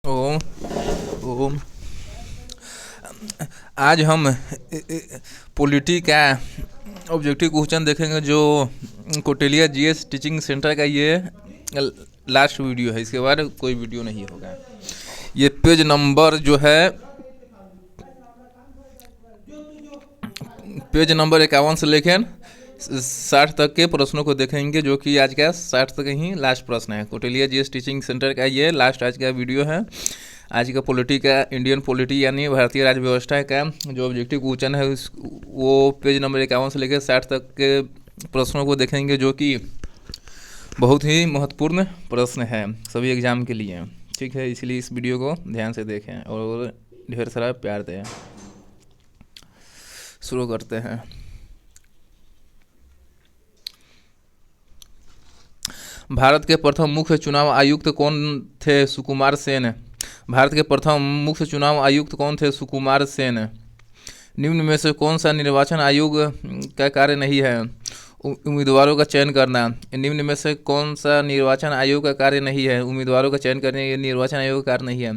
ओम ओम। आज हम पॉलिटी का ऑब्जेक्टिव क्वेश्चन देखेंगे जो कोटेलिया जीएस टीचिंग सेंटर का ये लास्ट वीडियो है। इसके बाद कोई वीडियो नहीं होगा। ये पेज नंबर जो है पेज नंबर 51 से लेकर 60 तक के प्रश्नों को देखेंगे, जो कि आज का 60 तक ही लास्ट प्रश्न है। कोटेलिया जीएस टीचिंग सेंटर का ये लास्ट आज का वीडियो है। आज का पॉलिटी का इंडियन पॉलिटी यानी भारतीय राज्य व्यवस्था का जो ऑब्जेक्टिव क्वेश्चन है वो पेज नंबर 51 से लेकर 60 तक के प्रश्नों को देखेंगे, जो कि बहुत ही महत्वपूर्ण प्रश्न है सभी एग्जाम के लिए। ठीक है, इसलिए इस वीडियो को ध्यान से देखें और ढेर सारा प्यार दें। शुरू करते हैं। भारत के प्रथम मुख्य चुनाव आयुक्त कौन थे? सुकुमार सेन। भारत के प्रथम मुख्य चुनाव आयुक्त कौन थे? सुकुमार सेन। निम्न में से कौन सा निर्वाचन आयोग का कार्य नहीं है? उम्मीदवारों का चयन करना। निम्न में से कौन सा निर्वाचन आयोग का कार्य नहीं है? उम्मीदवारों का चयन करने। ये निर्वाचन आयोग का कार्य नहीं है।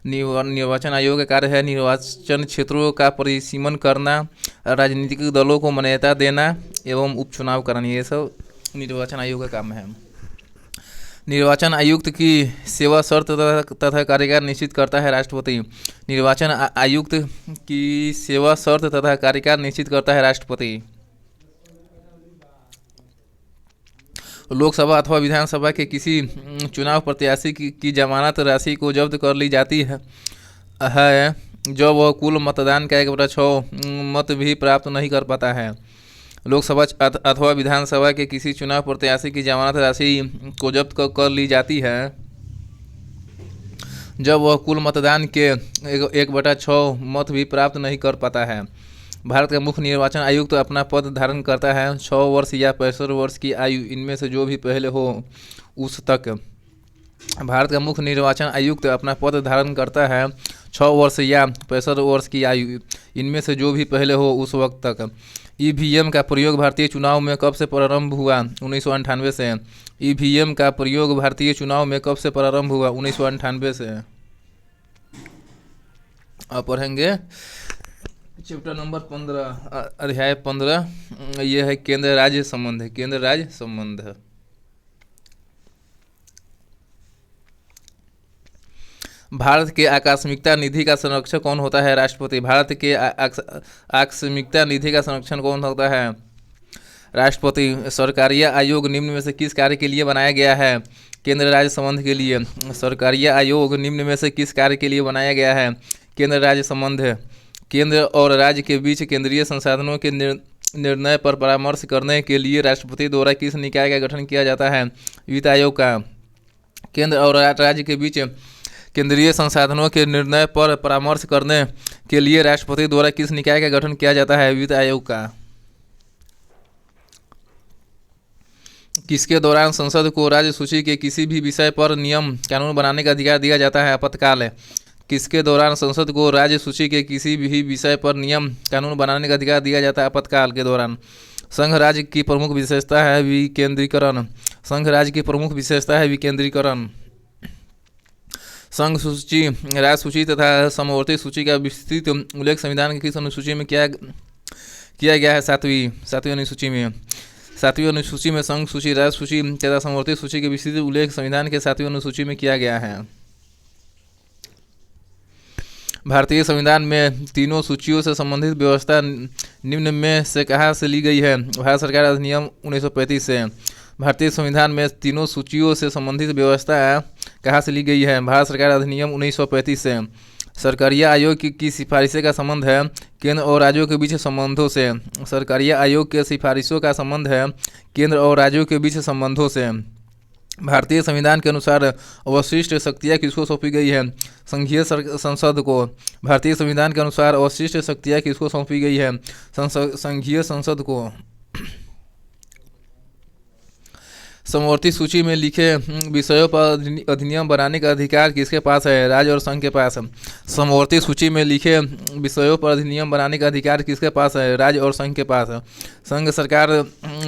निर्वाचन आयोग का कार्य है निर्वाचन क्षेत्रों का परिसीमन करना, राजनीतिक दलों को मान्यता देना एवं उपचुनाव कराना। ये सब निर्वाचन आयोग का काम है। निर्वाचन आयुक्त की सेवा शर्त तथा कार्यकाल निश्चित करता है राष्ट्रपति। निर्वाचन आयुक्त की सेवा शर्त तथा कार्यकाल निश्चित करता है राष्ट्रपति। लोकसभा अथवा विधानसभा के किसी चुनाव प्रत्याशी की जमानत राशि को जब्त कर ली जाती है जब वह कुल मतदान का 1/6 मत भी प्राप्त नहीं कर पाता है। लोकसभा अथवा विधानसभा के किसी चुनाव प्रत्याशी की जमानत राशि को जब्त कर ली जाती है जब वह कुल मतदान के 1/6 मत भी प्राप्त नहीं कर पाता है। भारत का मुख्य निर्वाचन आयुक्त अपना पद धारण करता है 6 वर्ष या 65 वर्ष की आयु, इनमें से जो भी पहले हो उस तक। भारत का मुख्य निर्वाचन आयुक्त अपना पद धारण करता है 6 वर्ष या 65 वर्ष की आयु, इनमें से जो भी पहले हो उस वक्त तक। ईवीएम का प्रयोग भारतीय चुनाव में कब से प्रारंभ हुआ? 1998 से। ईवीएम का प्रयोग भारतीय चुनाव में कब से प्रारंभ हुआ? 1998 से। अब पढ़ेंगे चैप्टर नंबर 15 अध्याय 15। यह है केंद्र राज्य संबंध। केंद्र राज्य संबंध। भारत के आकस्मिकता निधि का संरक्षक कौन होता है? राष्ट्रपति। भारत के आकस्मिकता निधि का संरक्षण कौन होता है? राष्ट्रपति। सरकारीय आयोग निम्न में से किस कार्य के लिए बनाया गया है? केंद्र राज्य संबंध के लिए। सरकारीय आयोग निम्न में से किस कार्य के लिए बनाया गया है? केंद्र राज्य संबंध। केंद्र और राज्य के बीच केंद्रीय संसाधनों के निर्णय पर परामर्श करने के लिए राष्ट्रपति द्वारा किस निकाय का गठन किया जाता है? वित्त आयोग का। केंद्र और राज्य के बीच केंद्रीय संसाधनों के निर्णय पर परामर्श करने के लिए राष्ट्रपति द्वारा किस निकाय का गठन किया जाता है? वित्त आयोग का। किसके दौरान संसद को राज्य सूची के किसी भी विषय पर नियम कानून बनाने का अधिकार दिया जाता है? आपातकाल। किसके दौरान संसद को राज्य सूची के किसी भी विषय पर नियम कानून बनाने का अधिकार दिया जाता है? आपातकाल के दौरान। संघ राज्य की प्रमुख विशेषता है विकेंद्रीकरण। संघ राज्य की प्रमुख विशेषता है विकेंद्रीकरण। संघ सूची, राज्य सूची तथा समवर्ती सूची का विस्तृत उल्लेख संविधान की किस अनुसूची में किया गया है? सातवीं अनुसूची में। सातवीं अनुसूची में संघ सूची, राज्य सूची तथा समवर्ती सूची के विस्तृत उल्लेख संविधान के 7वीं अनुसूची में किया गया है। भारतीय संविधान में तीनों सूचियों से संबंधित व्यवस्था निम्न में से कहाँ से ली गई है? भारत सरकार अधिनियम 1935 से। भारतीय संविधान में तीनों सूचियों से संबंधित व्यवस्था कहाँ से ली गई है? भारत सरकार अधिनियम 1935 से। सरकारीय आयोग की सिफारिशें का संबंध है केंद्र और राज्यों के बीच संबंधों से। सरकारीय आयोग के सिफारिशों का संबंध है केंद्र और राज्यों के बीच संबंधों से। भारतीय संविधान के अनुसार अवशिष्ट शक्तियाँ किसको सौंपी गई है? संघीय संसद को। भारतीय संविधान के अनुसार अवशिष्ट शक्तियाँ किसको सौंपी गई है? संघीय संसद को। समवर्ती सूची में लिखे विषयों पर अधिनियम बनाने का अधिकार किसके पास है? राज्य और संघ के पास। समवर्ती सूची में लिखे विषयों पर अधिनियम बनाने का अधिकार किसके पास है? राज्य और संघ के पास। संघ सरकार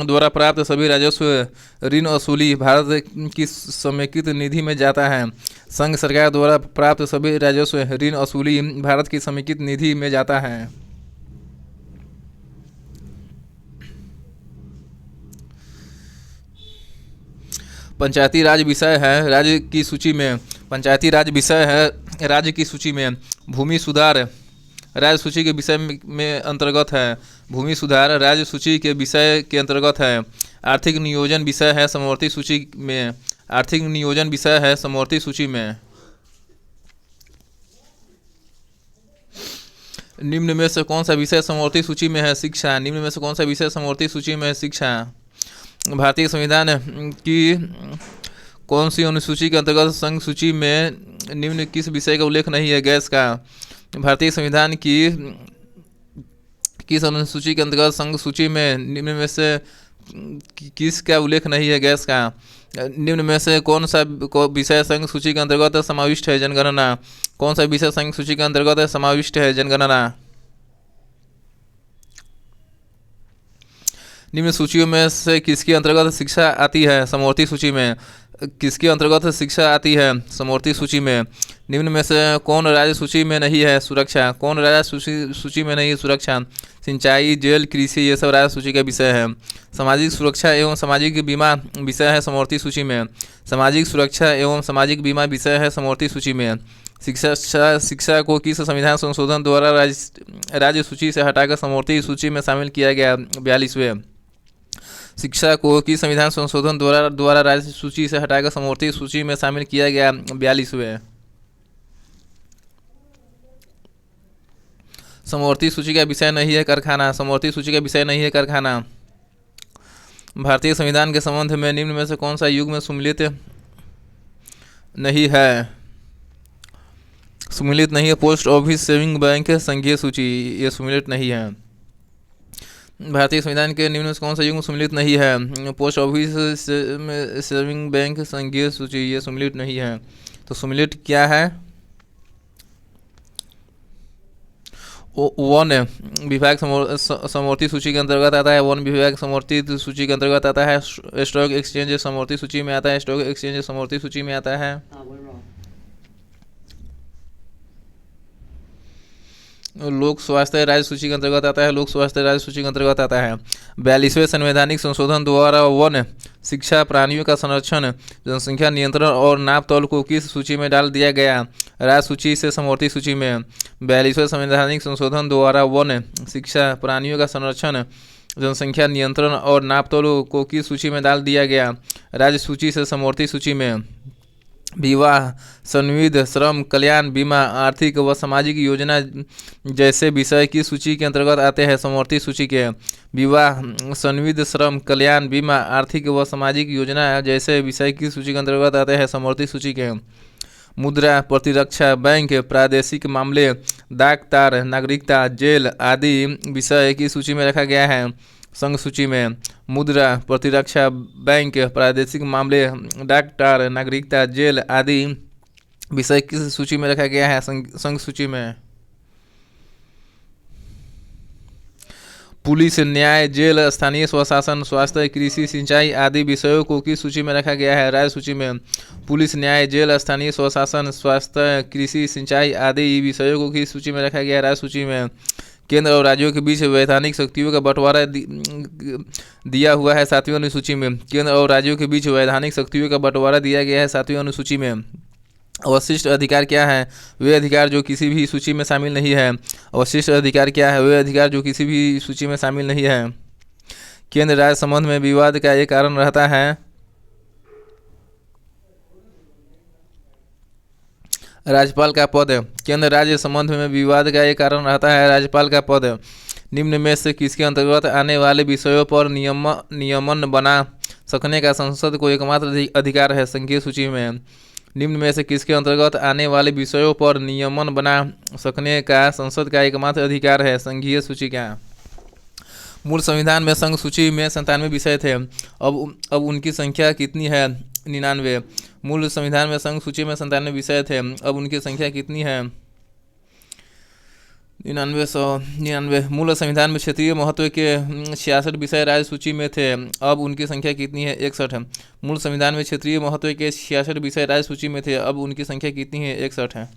द्वारा प्राप्त सभी राजस्व ऋण वसूली भारत की समेकित निधि में जाता है। संघ सरकार द्वारा प्राप्त सभी राजस्व ऋण वसूली भारत की समेकित निधि में जाता है। पंचायती राज विषय है राज्य की सूची में। पंचायती राज विषय है राज्य की सूची में। भूमि सुधार राज्य सूची के विषय में अंतर्गत है। भूमि सुधार राज्य सूची के विषय के अंतर्गत है। आर्थिक नियोजन विषय है समवर्ती सूची में। आर्थिक नियोजन विषय है समवर्ती सूची में। निम्न में से कौन सा विषय समवर्ती सूची में है? शिक्षा। निम्न में से कौन सा विषय समवर्ती सूची में है? शिक्षा। भारतीय संविधान की कौन सी अनुसूची के अंतर्गत संघ सूची में निम्न किस विषय का उल्लेख नहीं है? गैस का। भारतीय संविधान की किस अनुसूची के अंतर्गत संघ सूची में निम्न में से किस का उल्लेख नहीं है? गैस का। निम्न में से कौन सा विषय संघ सूची के अंतर्गत समाविष्ट है? जनगणना। कौन सा विषय संघ सूची के अंतर्गत समाविष्ट है? जनगणना। निम्न सूचियों में से किसके अंतर्गत शिक्षा आती है? समवर्ती सूची में। किसके अंतर्गत शिक्षा आती है? समवर्ती सूची में। निम्न में से कौन राज्य सूची में नहीं है? सुरक्षा। कौन राज्य सूची में नहीं है? सुरक्षा। सिंचाई, जेल, कृषि ये सब राज्य सूची का विषय है। सामाजिक सुरक्षा एवं सामाजिक बीमा विषय है समवर्ती सूची में। सामाजिक सुरक्षा एवं सामाजिक बीमा विषय है समवर्ती सूची में। शिक्षा को किस संविधान संशोधन द्वारा राज्य सूची से हटाकर समवर्ती सूची में शामिल किया गया? 42वें। शिक्षा को किस संविधान संशोधन द्वारा राज्य सूची से हटाकर समवर्ती सूची में शामिल किया गया? 42वें। समवर्ती सूची का विषय नहीं है कारखाना। समवर्ती सूची का विषय नहीं है कारखाना। भारतीय संविधान के संबंध में निम्न में से कौन सा युग में सम्मिलित नहीं है? सम्मिलित नहीं है पोस्ट ऑफिस सेविंग बैंक संघीय सूची, ये सम्मिलित नहीं है। भारतीय संविधान के निम्न में कौन सा युग में सम्मिलित नहीं है? पोस्ट ऑफिस सेविंग बैंक संघीय सूची, ये सम्मिलित नहीं है। तो सम्मिलित क्या है? वन विभाग समवर्ती सूची के अंतर्गत आता है। वन विभाग समवर्ती सूची के अंतर्गत आता है। स्टॉक एक्सचेंज समवर्ती सूची में आता है। स्टॉक एक्सचेंज समवर्ती सूची में आता है। लोक स्वास्थ्य राज्य सूची के अंतर्गत आता है। लोक स्वास्थ्य राज्य सूची के अंतर्गत आता है। 42वें संवैधानिक संशोधन द्वारा वन, शिक्षा, प्राणियों का संरक्षण, जनसंख्या नियंत्रण और नाप तौल को किस सूची में डाल दिया गया? राज्य सूची से समवर्ती सूची में। 42वें संवैधानिक संशोधन द्वारा वन, शिक्षा, प्राणियों का संरक्षण, जनसंख्या नियंत्रण और नाप तौल को किस सूची में डाल दिया गया? राज्य सूची से समवर्ती सूची में। विवाह, संविध, श्रम कल्याण, बीमा, आर्थिक व सामाजिक योजना जैसे विषय की सूची के अंतर्गत आते हैं? समवर्ती सूची के। विवाह, संविध, श्रम कल्याण, बीमा, आर्थिक व सामाजिक योजना जैसे विषय की सूची के अंतर्गत आते हैं? समवर्ती सूची के। मुद्रा, प्रतिरक्षा, बैंक, प्रादेशिक मामले, डाक तार, नागरिकता, जेल आदि विषय की सूची में रखा गया है? संघ सूची में। मुद्रा, प्रतिरक्षा, बैंक, प्रादेशिक मामले, डाक तार, नागरिकता, जेल आदि विषय किस सूची में रखा गया है? संघ सूची में। पुलिस, न्याय, जेल, स्थानीय स्वशासन, स्वास्थ्य, कृषि, सिंचाई आदि विषयों को किस सूची में रखा गया है? राज्य सूची में। पुलिस, न्याय, जेल, स्थानीय स्वशासन, स्वास्थ्य, कृषि, सिंचाई आदि विषयों को किस सूची में रखा गया है? राज्य सूची में। केंद्र और राज्यों के बीच वैधानिक शक्तियों का बंटवारा दिया हुआ है 7वीं अनुसूची में। केंद्र और राज्यों के बीच वैधानिक शक्तियों का बंटवारा दिया गया है 7वीं अनुसूची में। अवशिष्ट अधिकार क्या है? वे अधिकार जो किसी भी सूची में शामिल नहीं है। अवशिष्ट अधिकार क्या है? वे अधिकार जो किसी भी सूची में शामिल नहीं है। केंद्र राज्य संबंध में विवाद का एक कारण रहता है राज्यपाल का पद। केंद्र राज्य संबंध में विवाद का एक कारण रहता है राज्यपाल का पद। निम्न में से किसके अंतर्गत आने वाले विषयों पर नियमन बना सकने का संसद को एकमात्र अधिकार है? संघीय सूची में। निम्न में से किसके अंतर्गत आने वाले विषयों पर नियमन बना सकने का संसद का एकमात्र अधिकार है? संघीय सूची का। मूल संविधान में संघ सूची में 97 विषय थे, अब उनकी संख्या कितनी है? 99। मूल संविधान में संघ सूची में 97 विषय थे, अब उनकी संख्या कितनी है? 99। मूल संविधान में क्षेत्रीय महत्व के 66 विषय राज्य सूची में थे, अब उनकी संख्या कितनी है? 61। मूल संविधान में क्षेत्रीय महत्व के 66 विषय राज्य सूची में थे, अब उनकी संख्या कितनी है? 61 है।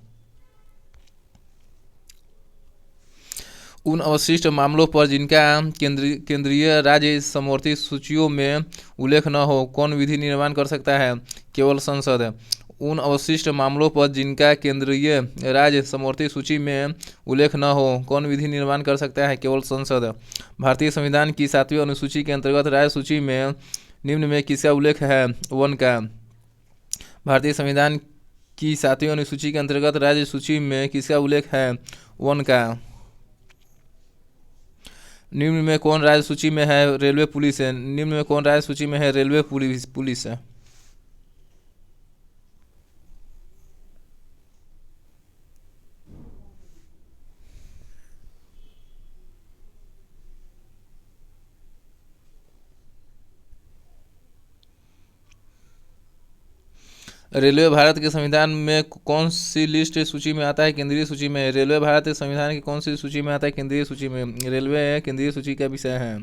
उन अवशिष्ट मामलों पर जिनका केंद्रीय राज्य समवर्ती सूचियों में उल्लेख न हो, कौन विधि निर्माण कर सकता है? केवल संसद। उन अवशिष्ट मामलों पर जिनका केंद्रीय राज्य समवर्ती सूची में उल्लेख न हो, कौन विधि निर्माण कर सकता है? केवल संसद। भारतीय संविधान की 7वीं अनुसूची के अंतर्गत राज्य सूची में निम्न में किसका उल्लेख है? वन का। भारतीय संविधान की 7वीं अनुसूची के अंतर्गत राज्य सूची में किसका उल्लेख है? वन का। निम्न में कौन राज्य सूची में है? रेलवे पुलिस है। निम्न में कौन राज्य सूची में है? रेलवे पुलिस है। रेलवे भारत के संविधान में कौन सी लिस्ट सूची में आता है? केंद्रीय सूची में। रेलवे भारत के संविधान की कौन सी सूची में आता है? केंद्रीय सूची में। रेलवे केंद्रीय सूची का विषय है।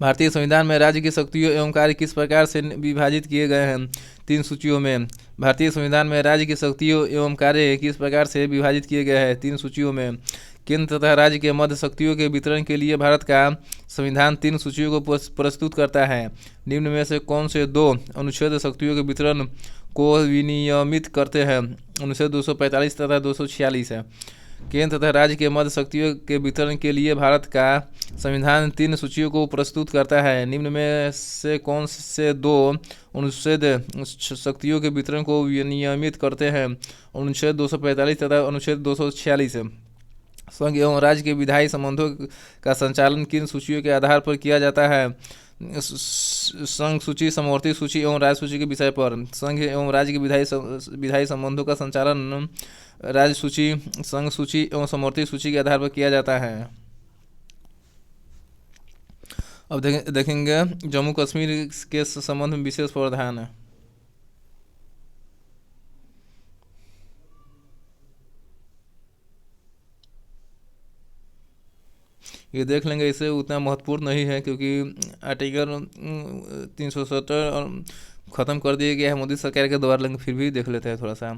भारतीय संविधान में राज्य की शक्तियों एवं कार्य किस प्रकार से विभाजित किए गए हैं? 3 सूचियों में। भारतीय संविधान में राज्य की शक्तियों एवं कार्य किस प्रकार से विभाजित किए गए हैं? 3 सूचियों में। केंद्र तथा राज्य के मध्य शक्तियों के वितरण के लिए भारत का संविधान 3 सूचियों को प्रस्तुत करता है। निम्न में से कौन से 2 अनुच्छेद शक्तियों के वितरण को विनियमित करते हैं? अनुच्छेद 245 तथा 246 है। केंद्र तथा राज्य के मध्य शक्तियों के वितरण के लिए भारत का संविधान 3 सूचियों को प्रस्तुत करता है। निम्न में से कौन से 2 अनुच्छेद शक्तियों के वितरण को विनियमित करते हैं? अनुच्छेद 245 तथा अनुच्छेद 246 है। संघ एवं राज्य के विधायी संबंधों का संचालन किन सूचियों के आधार पर किया जाता है? संघ सूची, समवर्ती सूची एवं राज्य सूची के विषय पर। संघ एवं राज्य के विधायी संबंधों का संचालन राज्य सूची, संघ सूची एवं समवर्ती सूची के आधार पर किया जाता है। अब देखेंगे जम्मू कश्मीर के संबंध में विशेष प्रावधान है। ये देख लेंगे, इसे उतना महत्वपूर्ण नहीं है क्योंकि आर्टिकल 370 ख़त्म कर दिया गया है मोदी सरकार के द्वारा, लेकिन फिर भी देख लेते हैं थोड़ा सा।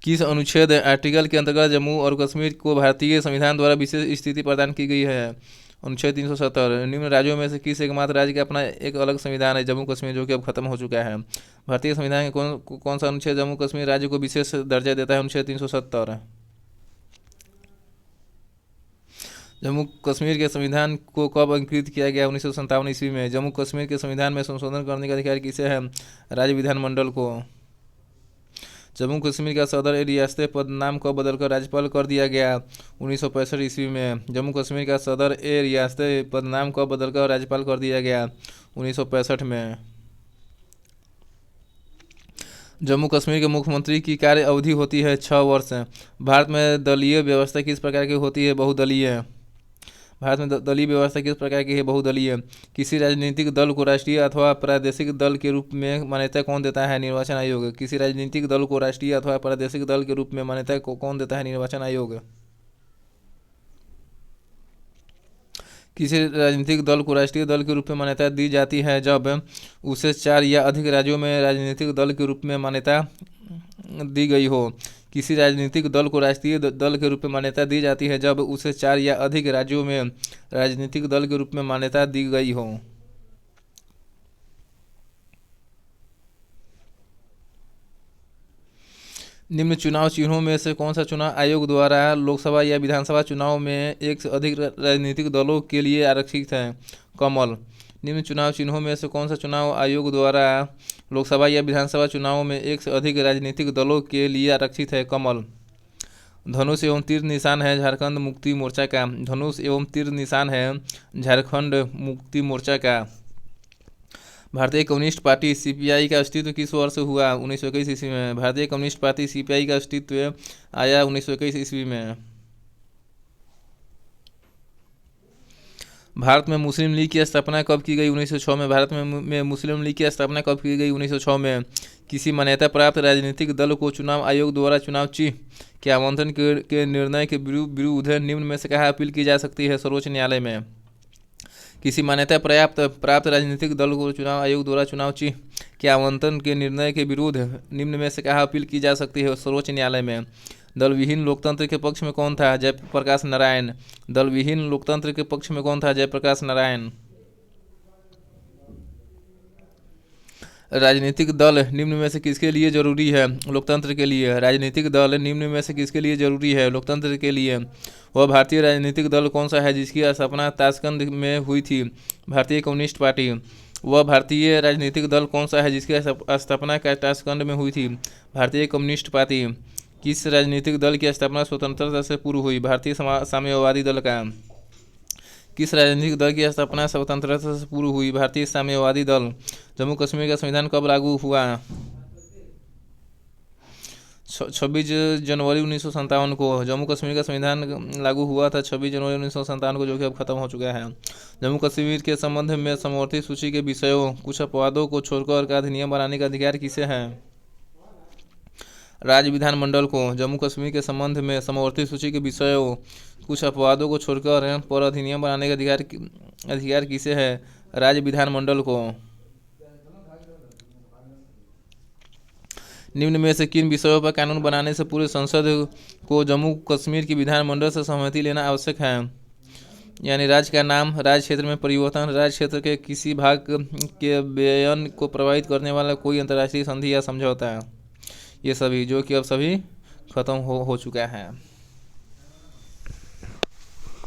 किस अनुच्छेद आर्टिकल के अंतर्गत जम्मू और कश्मीर को भारतीय संविधान द्वारा विशेष स्थिति प्रदान की गई है? अनुच्छेद 370। निम्न राज्यों में से किस एकमात्र राज्य का अपना एक अलग संविधान है? जम्मू कश्मीर, जो कि अब खत्म हो चुका है। भारतीय संविधान के कौन सा अनुच्छेद जम्मू कश्मीर राज्य को विशेष दर्जा देता है? अनुच्छेद 370। जम्मू कश्मीर के संविधान को कब अंकित किया गया? 1957 ईस्वी में। जम्मू कश्मीर के संविधान में संशोधन करने का अधिकार किसे है? राज्य विधानमंडल को। जम्मू कश्मीर का सदर रियासत पद नाम कब बदलकर राज्यपाल कर दिया गया? 1965 ईस्वी में। जम्मू कश्मीर का सदर रियासत पद नाम कब बदलकर राज्यपाल कर दिया गया? 1965 में। जम्मू कश्मीर के मुख्यमंत्री की कार्य अवधि होती है 6 वर्ष। भारत में दलीय व्यवस्था किस प्रकार की होती है? बहुदलीय। भारत में दलीय व्यवस्था किस प्रकार की है? बहुदलीय। किसी राजनीतिक दल को राष्ट्रीय अथवा प्रादेशिक दल के रूप में मान्यता कौन देता है? निर्वाचन आयोग। किसी राजनीतिक दल को राष्ट्रीय अथवा प्रादेशिक दल के रूप में मान्यता कौन देता है? निर्वाचन आयोग। किसी राजनीतिक दल को राष्ट्रीय दल के रूप में मान्यता दी जाती है जब उसे 4 या अधिक राज्यों में राजनीतिक दल के रूप में मान्यता दी गई हो। किसी राजनीतिक दल को राष्ट्रीय दल के रूप में मान्यता दी जाती है जब उसे 4 या अधिक राज्यों में राजनीतिक दल के रूप में मान्यता दी गई हो। निम्न चुनाव चिन्हों में से कौन सा चुनाव आयोग द्वारा लोकसभा या विधानसभा चुनाव में एक से अधिक राजनीतिक दलों के लिए आरक्षित है? कमल। निम्न चुनाव चिन्हों में से कौन सा चुनाव आयोग द्वारा लोकसभा या विधानसभा चुनाव में एक से अधिक राजनीतिक दलों के लिए आरक्षित है? कमल। धनुष एवं तीर निशान है झारखंड मुक्ति मोर्चा का। धनुष एवं तीर निशान है झारखंड मुक्ति मोर्चा का। भारतीय कम्युनिस्ट पार्टी सीपीआई का अस्तित्व किस वर्ष हुआ? 1921 ईस्वी में। भारतीय कम्युनिस्ट पार्टी सीपीआई का अस्तित्व आया 1921 ईस्वी में। भारत में मुस्लिम लीग की स्थापना कब की गई? 1906 में। भारत में मुस्लिम लीग की स्थापना कब की गई? 1906 में। किसी मान्यता प्राप्त राजनीतिक दल को चुनाव आयोग द्वारा चुनाव चिन्ह के आवंटन के निर्णय के विरुद्ध निम्न में से कहाँ अपील की जा सकती है? सर्वोच्च न्यायालय में। किसी मान्यता प्राप्त राजनीतिक दल को चुनाव आयोग द्वारा चुनाव चिन्ह के आवंटन के निर्णय के विरुद्ध निम्न में से कहाँ अपील की जा सकती है? सर्वोच्च न्यायालय में। दल विहीन लोकतंत्र के पक्ष में कौन था? जयप्रकाश नारायण। दल विहीन लोकतंत्र के पक्ष में कौन था? जयप्रकाश नारायण। राजनीतिक दल निम्न में से किसके लिए जरूरी है? लोकतंत्र के लिए। राजनीतिक दल निम्न में से किसके लिए जरूरी है? लोकतंत्र के लिए। वह भारतीय राजनीतिक दल कौन सा है जिसकी स्थापना ताशकंद में हुई थी? भारतीय कम्युनिस्ट पार्टी। वह भारतीय राजनीतिक दल कौन सा है जिसकी स्थापना ताशकंद में हुई थी? भारतीय कम्युनिस्ट पार्टी। किस राजनीतिक दल की स्थापना स्वतंत्रता से पूर्व हुई? भारतीय साम्यवादी दल का। किस राजनीतिक दल की स्थापना स्वतंत्रता से पूर्व हुई? भारतीय साम्यवादी दल। जम्मू कश्मीर का संविधान कब लागू हुआ? 26 जनवरी 1957 को। जम्मू कश्मीर का संविधान लागू हुआ था 26 जनवरी 1957 को, जो कि अब खत्म हो चुका है। जम्मू कश्मीर के संबंध में समवर्ती सूची के विषयों कुछ अपवादों को छोड़कर का अधिनियम बनाने का अधिकार किसे है? राज्य विधानमंडल को। जम्मू कश्मीर के संबंध में समवर्ती सूची के विषयों कुछ अपवादों को छोड़कर पर अधिनियम बनाने का अधिकार किसे है? राज्य विधानमंडल को। निम्न में से किन विषयों पर कानून बनाने से पूरे संसद को जम्मू कश्मीर की विधानमंडल से सहमति लेना आवश्यक है? यानी राज्य का नाम, राज्य क्षेत्र में परिवर्तन, राज्य क्षेत्र के किसी भाग के व्ययन को प्रभावित करने वाला कोई अंतर्राष्ट्रीय संधि या समझौता है। ये सभी, जो कि अब सभी खत्म हो चुका है।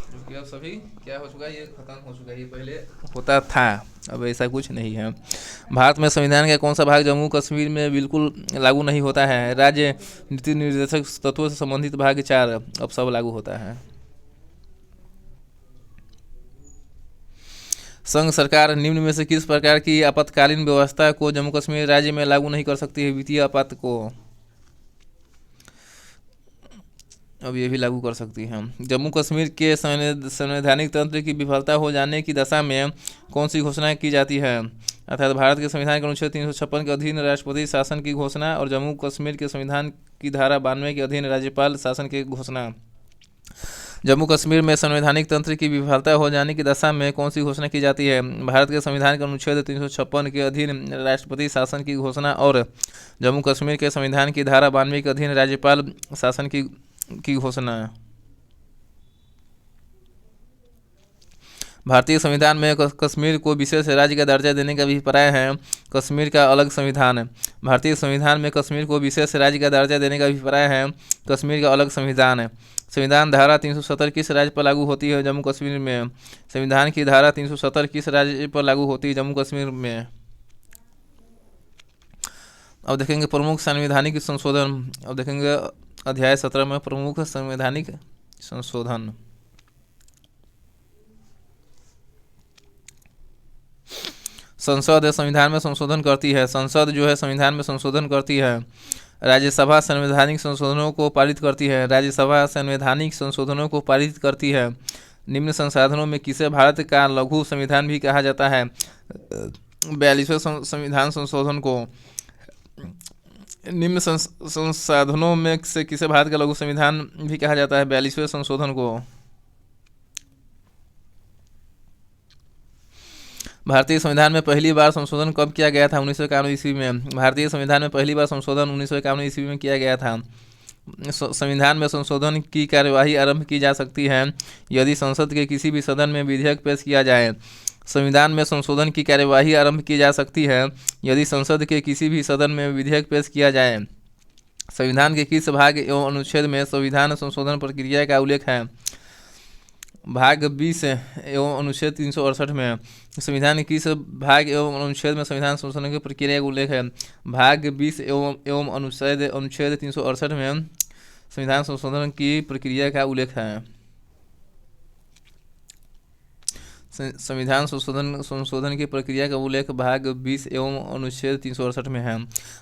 जो कि अब सभी क्या हो चुका है? ये खत्म हो चुका है। ये पहले होता था, अब ऐसा कुछ नहीं है। भारत में संविधान का कौन सा भाग जम्मू कश्मीर में बिल्कुल लागू नहीं होता है? राज्य नीति निर्देशक तत्वों से संबंधित भाग 4 अब सब लागू होता है। संघ सरकार निम्न में से किस प्रकार की आपातकालीन व्यवस्था को जम्मू कश्मीर राज्य में लागू नहीं कर सकती है? वित्तीय आपात को। अब ये भी लागू कर सकती है। जम्मू कश्मीर के संवैधानिक तंत्र की विफलता हो जाने की दशा में कौन सी घोषणा की जाती है? अर्थात भारत के संविधान के अनुच्छेद 356 के अधीन राष्ट्रपति शासन की घोषणा और जम्मू कश्मीर के संविधान की धारा 92 के अधीन राज्यपाल शासन की घोषणा। जम्मू कश्मीर में संवैधानिक तंत्र की विफलता हो जाने की दशा में कौन सी घोषणा की जाती है? भारत के संविधान के अनुच्छेद 356 के अधीन राष्ट्रपति शासन की घोषणा और जम्मू कश्मीर के संविधान की धारा 92 के अधीन राज्यपाल शासन की घोषणा। भारतीय संविधान में कश्मीर को विशेष राज्य का दर्जा देने का अभिप्राय है। कश्मीर का अलग संविधान। भारतीय संविधान में कश्मीर को विशेष राज्य का दर्जा देने का अभिप्राय है। कश्मीर का अलग संविधान। संविधान धारा 370 किस राज्य पर लागू होती है? जम्मू कश्मीर में। संविधान की धारा 370 किस राज्य पर लागू होती है? जम्मू कश्मीर में। अब देखेंगे प्रमुख संवैधानिक संशोधन। अब देखेंगे अध्याय 17 में प्रमुख संवैधानिक संशोधन। संसद संविधान में संशोधन करती है। संसद जो है संविधान में संशोधन करती है। राज्यसभा संवैधानिक संशोधनों को पारित करती है। राज्यसभा संवैधानिक संशोधनों को पारित करती है। निम्न संसाधनों में किसे भारत का लघु संविधान भी कहा जाता है? 42वें संविधान संशोधन को। निम्न संसाधनों में से किसे भारत का लघु संविधान भी कहा जाता है? 42वें संशोधन को। भारतीय संविधान में पहली बार संशोधन कब किया गया था? 1951 ईस्वी में। भारतीय संविधान में पहली बार संशोधन 1951 ईस्वी में किया गया था। संविधान में संशोधन की कार्यवाही आरंभ की जा सकती है यदि संसद के किसी भी सदन में विधेयक पेश किया जाए। संविधान में संशोधन की कार्यवाही आरंभ की जा सकती है यदि संसद के किसी भी सदन में विधेयक पेश किया जाए। संविधान के किस भाग एवं अनुच्छेद में संविधान संशोधन प्रक्रिया का उल्लेख है? भाग 20 एवं अनुच्छेद 368 में। संविधान के किस भाग एवं अनुच्छेद में संविधान संशोधन की प्रक्रिया का उल्लेख है? भाग 20 एवं अनुच्छेद 368 में संविधान संशोधन की प्रक्रिया का उल्लेख है। संविधान संशोधन की प्रक्रिया का उल्लेख भाग 20 एवं अनुच्छेद 368 में है।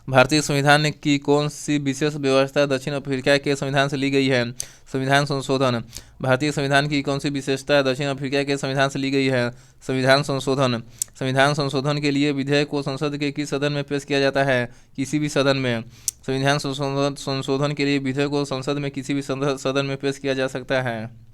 भारतीय संविधान की कौन सी विशेष व्यवस्था दक्षिण अफ्रीका के संविधान से ली गई है? संविधान संशोधन। भारतीय संविधान की कौन सी विशेषता दक्षिण अफ्रीका के संविधान से ली गई है? संविधान संशोधन। संविधान संशोधन के लिए विधेयक को संसद के किस सदन में पेश किया जाता है? किसी भी सदन में। संविधान संशोधन के लिए विधेयक को संसद में किसी भी सदन में पेश किया जा सकता है।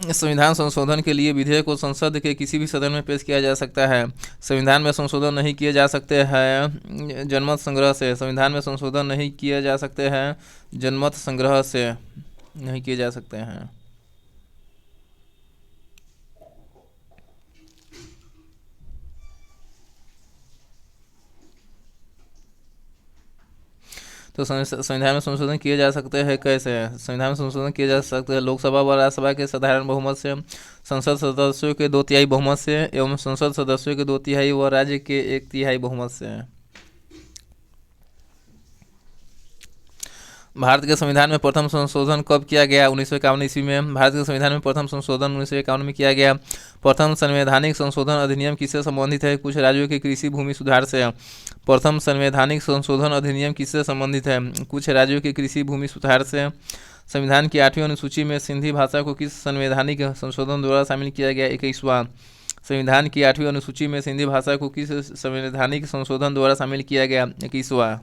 संविधान संशोधन के लिए विधेयक को संसद के किसी भी सदन में पेश किया जा सकता है। संविधान में संशोधन नहीं किए जा सकते हैं जनमत संग्रह से। संविधान में संशोधन नहीं किए जा सकते हैं जनमत संग्रह से, नहीं किए जा सकते हैं। तो संविधान में संशोधन किए जा सकते हैं कैसे? संविधान में संशोधन किए जा सकते हैं लोकसभा व राज्यसभा के साधारण बहुमत से, संसद सदस्यों के 2/3 बहुमत से एवं संसद सदस्यों के 2/3 व राज्य के 1/3 बहुमत से। भारत के संविधान में प्रथम संशोधन कब किया गया? 1951 ईस्वी में। भारत के संविधान में प्रथम संशोधन 1951 में किया गया। प्रथम संवैधानिक संशोधन अधिनियम किससे संबंधित है? कुछ राज्यों के कृषि भूमि सुधार से। प्रथम संवैधानिक संशोधन अधिनियम किससे संबंधित है? कुछ राज्यों के कृषि भूमि सुधार से। संविधान की 8वीं अनुसूची में सिंधी भाषा को किस संवैधानिक संशोधन द्वारा शामिल किया गया? 21वां। संविधान की 8वीं अनुसूची में सिंधी भाषा को किस संवैधानिक संशोधन द्वारा शामिल किया गया? 21वां।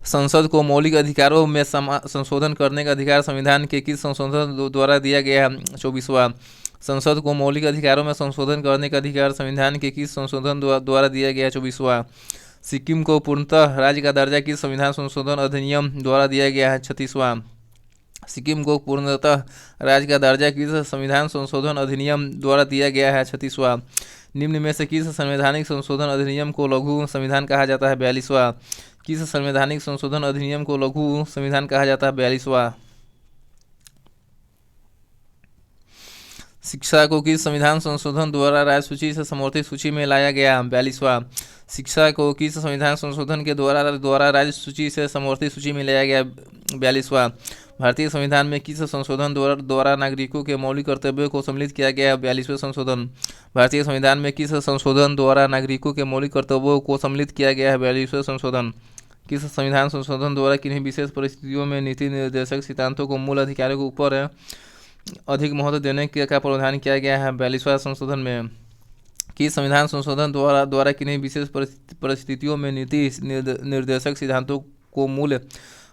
संसद को मौलिक अधिकारों में संशोधन करने का अधिकार संविधान के किस संशोधन द्वारा दिया गया है? 24वां। संसद को मौलिक अधिकारों में संशोधन करने का अधिकार संविधान के किस संशोधन द्वारा दिया गया है? 24वां। सिक्किम को पूर्णतः राज्य का दर्जा किस संविधान संशोधन अधिनियम द्वारा दिया गया है? 36वां। सिक्किम को पूर्णतः राज्य का दर्जा किस संविधान संशोधन अधिनियम द्वारा दिया गया है? 36वां। निम्न में से किस संवैधानिक संशोधन अधिनियम को लघु संविधान कहा जाता है? 42वां। किस संवैधानिक संशोधन अधिनियम को लघु संविधान कहा जाता है? 42वां। शिक्षा को किस संविधान संशोधन द्वारा राज्य सूची से समवर्ती सूची में लाया गया? 42वां। शिक्षा को किस संविधान संशोधन के द्वारा राज्य सूची से समवर्ती सूची में लाया गया? 42वां। भारतीय संविधान में किस संशोधन द्वारा नागरिकों के मौलिक कर्तव्यों को सम्मिलित किया गया? 42वें संशोधन। भारतीय संविधान में किस संशोधन द्वारा नागरिकों के मौलिक कर्तव्यों को सम्मिलित किया गया है? 42वें संशोधन। किस संविधान संशोधन द्वारा किन्हीं विशेष परिस्थितियों में नीति निर्देशक सिद्धांतों को मूल अधिकारों के ऊपर अधिक महत्व देने का प्रावधान किया गया है? 42वां संशोधन में। किस संविधान संशोधन द्वारा किन्हीं विशेष परिस्थितियों में नीति निर्देशक सिद्धांतों को मूल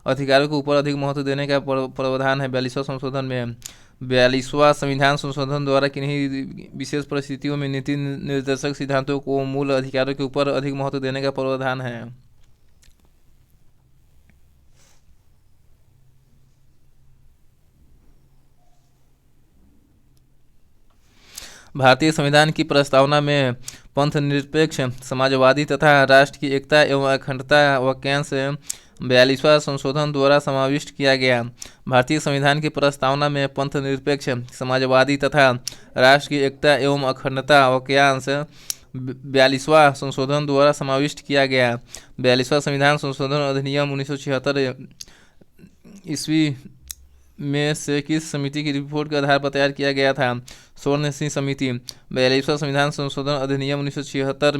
अधिकारों के ऊपर अधिक महत्व देने का प्रावधान है? 42वां संशोधन में। 42वां संविधान संशोधन द्वारा किन्हीं विशेष परिस्थितियों में नीति निर्देशक सिद्धांतों को मूल अधिकारों के ऊपर अधिक महत्व देने का प्रावधान है। भारतीय संविधान की प्रस्तावना में पंथ निरपेक्ष, समाजवादी तथा राष्ट्र की एकता एवं अखंडता वाक्यांश 42वां संशोधन द्वारा समाविष्ट किया गया। भारतीय संविधान की प्रस्तावना में पंथ निरपेक्ष, समाजवादी तथा राष्ट्र की एकता एवं अखंडता वाक्यांश 42वां संशोधन द्वारा समाविष्ट किया गया। 42वां संविधान संशोधन अधिनियम 1976 ईस्वी में से किस समिति की रिपोर्ट के आधार पर तैयार किया गया था? स्वर्ण सिंह समिति। 42वां संविधान संशोधन अधिनियम 1976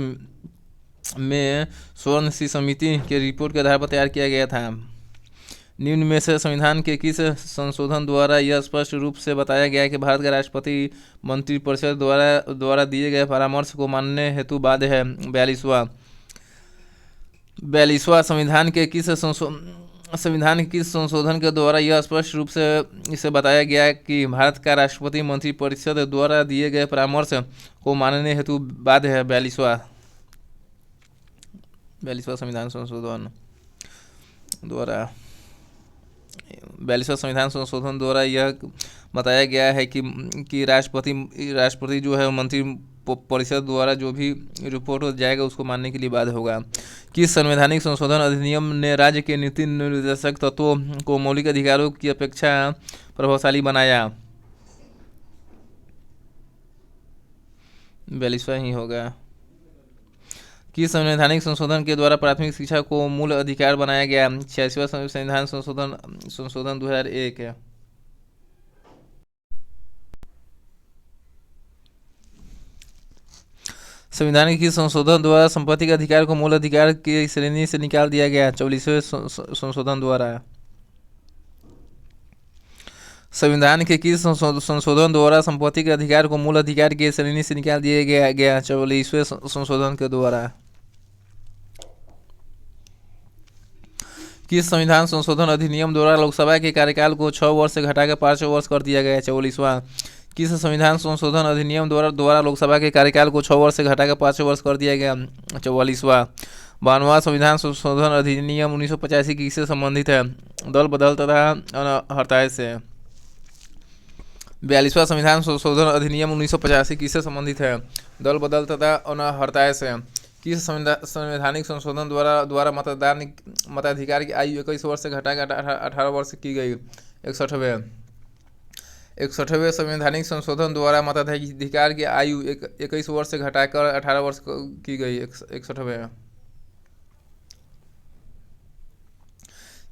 में स्वर्ण सिंह समिति के रिपोर्ट के आधार पर तैयार किया गया था। निम्न में से संविधान के किस संशोधन द्वारा यह स्पष्ट रूप से बताया गया है कि भारत का राष्ट्रपति मंत्रिपरिषद द्वारा दिए गए परामर्श को मानने हेतु बाध्य है? 42वां संविधान के किस संशोधन के द्वारा यह स्पष्ट रूप से इसे बताया गया है कि भारत का राष्ट्रपति मंत्रिपरिषद द्वारा दिए गए परामर्श को मानने हेतु बाध्य है? 42वां संविधान संशोधन द्वारा 42वां संविधान संशोधन द्वारा यह बताया गया है कि राष्ट्रपति जो है मंत्री परिषद द्वारा जो भी रिपोर्ट हो जाएगा उसको मानने के लिए बाध्य होगा। किस संवैधानिक संशोधन अधिनियम ने राज्य के नीति निर्देशक तत्वों को मौलिक अधिकारों की अपेक्षा प्रभावशाली बनाया? 42वां ही होगा। किस संवैधानिक संशोधन के द्वारा प्राथमिक शिक्षा को मूल अधिकार बनाया गया? 86वां संविधान संशोधन 2001 है। संविधान के किस संशोधन द्वारा संपत्ति के अधिकार को मूल अधिकार की श्रेणी से निकाल दिया गया? 44वें संशोधन द्वारा। संविधान के किस संशोधन द्वारा संपत्ति के अधिकार को मूल अधिकार की श्रेणी से निकाल दिया गया? 44वें संशोधन के द्वारा। किस संविधान संशोधन अधिनियम द्वारा लोकसभा के कार्यकाल को 6 वर्ष से घटाकर 5 वर्ष कर दिया गया? 44वां। किस संविधान संशोधन अधिनियम द्वारा लोकसभा के कार्यकाल को 6 वर्ष से घटाकर 5 वर्ष कर दिया गया? 44वां। 52वां संविधान संशोधन अधिनियम 1985 किससे संबंधित है? दल बदल तथा हड़ताल से। 42वां संविधान संशोधन अधिनियम 1985 किससे संबंधित है? दल बदल तथा हड़ताल से। किस संवैधानिक संशोधन द्वारा मताधिकार की आयु 21 वर्ष से घटाकर 18 वर्ष की गई? 61वें संवैधानिक संशोधन द्वारा मताधिकार की आयु 21 वर्ष से घटाकर 18 वर्ष की गई? 61वें।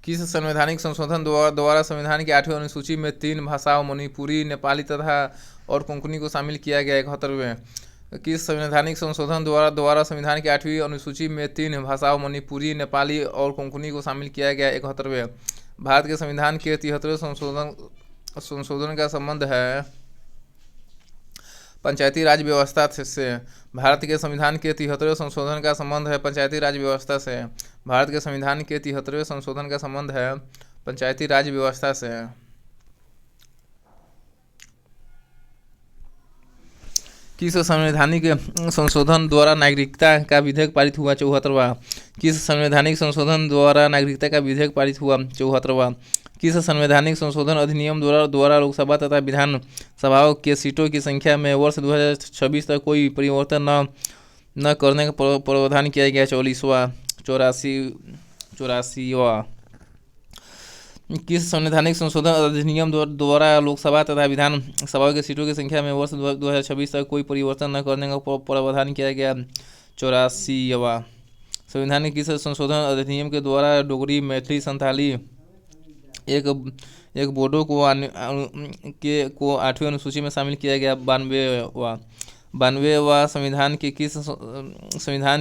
किस संवैधानिक संशोधन द्वारा संविधान की 8वीं अनुसूची में 3 भाषाओं मणिपुरी, नेपाली तथा और कोंकणी को शामिल किया गया? 71वें। किस संवैधानिक संशोधन द्वारा संविधान की 8वीं अनुसूची में 3 भाषाओं मणिपुरी, नेपाली और कोंकणी को शामिल किया गया? 71वें। भारत के संविधान के 73वें संशोधन का संबंध है पंचायती राज व्यवस्था से। भारत के संविधान के 73वें संशोधन का संबंध है पंचायती राज व्यवस्था से। भारत के संविधान के 73वें संशोधन का संबंध है पंचायती राज व्यवस्था से। किस संवैधानिक संशोधन द्वारा नागरिकता का विधेयक पारित हुआ? 74वां। किस संवैधानिक संशोधन द्वारा नागरिकता का विधेयक पारित हुआ? 74वां। किस संवैधानिक संशोधन अधिनियम द्वारा लोकसभा तथा विधान सभाओं के सीटों की संख्या में वर्ष 2026 तक कोई परिवर्तन न करने का प्रावधान किया गया? 84वां। किस संवैधानिक संशोधन अधिनियम द्वारा लोकसभा तथा विधान सभाओं के सीटों की संख्या में वर्ष 2026 तक कोई परिवर्तन न करने का प्रावधान किया गया? 84वां। संविधान के किस संशोधन अधिनियम के द्वारा डोगरी, मैथिली, संथाली एक बोडो को 8वीं अनुसूची में शामिल किया गया? 92वां। संविधान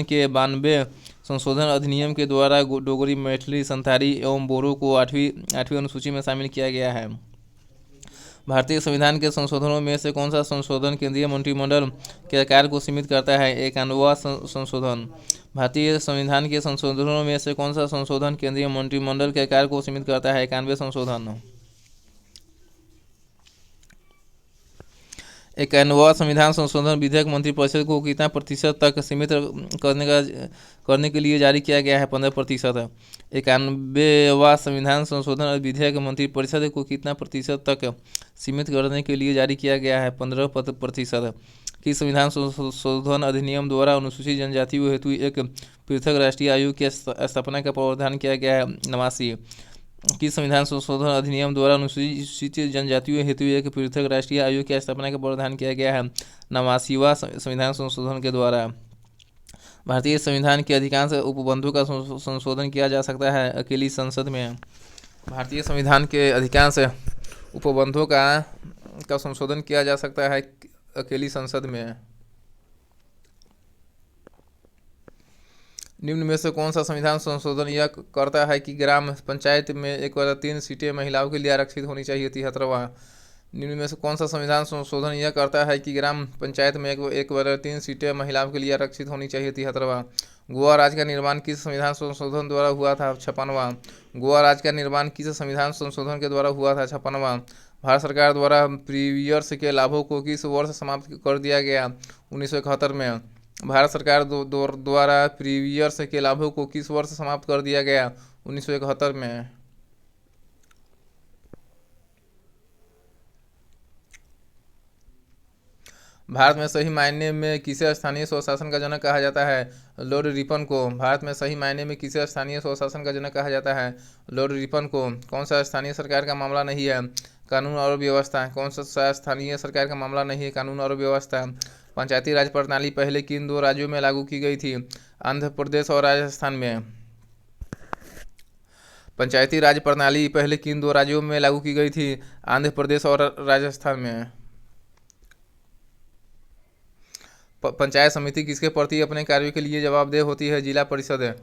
के 92 संशोधन अधिनियम के द्वारा डोगरी, मैथिली, संथाली एवं बोडो को 8वीं अनुसूची में शामिल किया गया है? भारतीय संविधान के संशोधनों में से कौन सा संशोधन केंद्रीय मंत्रिमंडल के अधिकार को सीमित करता है? 91वां संशोधन। भारतीय संविधान के संशोधनों में से कौन सा संशोधन केंद्रीय मंत्रिमंडल के अधिकार को सीमित करता है? 91वें संशोधन। 91वां संविधान संशोधन विधेयक मंत्रिपरिषद को कितना प्रतिशत तक सीमित करने के लिए जारी किया गया है? 15%। 91वां संविधान संशोधन विधेयक मंत्रिपरिषद को कितना प्रतिशत तक सीमित करने के लिए जारी किया गया है? 15%। किस संविधान संशोधन अधिनियम द्वारा अनुसूचित जनजातियों हेतु एक पृथक राष्ट्रीय आयोग की स्थापना का प्रावधान किया गया है? 89। किस संविधान संशोधन अधिनियम द्वारा अनुसूचित जनजातियों हेतु एक पृथक राष्ट्रीय आयोग की स्थापना का प्रावधान किया गया है? 89वां संविधान संशोधन के द्वारा। भारतीय संविधान के अधिकांश उपबंधों का संशोधन किया जा सकता है अकेली संसद में। भारतीय संविधान के अधिकांश उपबंधों का संशोधन किया जा सकता है अकेली संसद में। निम्न में से कौन सा संविधान संशोधन यह करता है कि ग्राम पंचायत में 1/3 सीटें महिलाओं के लिए आरक्षित होनी चाहिए? 73वां। निम्न में से कौन सा संविधान संशोधन यह करता है कि ग्राम पंचायत में 1/3 सीटें महिलाओं के लिए आरक्षित होनी चाहिए? 73वां। गोवा राज्य का निर्माण किस संविधान संशोधन द्वारा हुआ था? 56वां। गोवा राज्य का निर्माण किस संविधान संशोधन के द्वारा हुआ था? 56वां। भारत सरकार द्वारा प्रीवियर्स के लाभों को किस वर्ष समाप्त कर दिया गया? 1971 में। भारत सरकार द्वारा प्रीवियर्स के लाभों को किस वर्ष समाप्त कर दिया गया? 1971 में। भारत में सही मायने में किसे स्थानीय स्वशासन का जनक कहा जाता है? लॉर्ड रिपन को। भारत में सही मायने में किसे स्थानीय स्वशासन का जनक कहा जाता है? लॉर्ड रिपन को। कौन सा स्थानीय सरकार का मामला नहीं है? कानून और व्यवस्था। कौन सा स्थानीय सरकार का मामला नहीं है? कानून और व्यवस्था। पंचायती राज प्रणाली पहले किन दो राज्यों में लागू की गई थी? आंध्र प्रदेश और राजस्थान में। पंचायती राज प्रणाली पहले किन दो राज्यों में लागू की गई थी? आंध्र प्रदेश और राजस्थान में। पंचायत समिति किसके प्रति अपने कार्यों के लिए जवाबदेह होती है? जिला परिषद।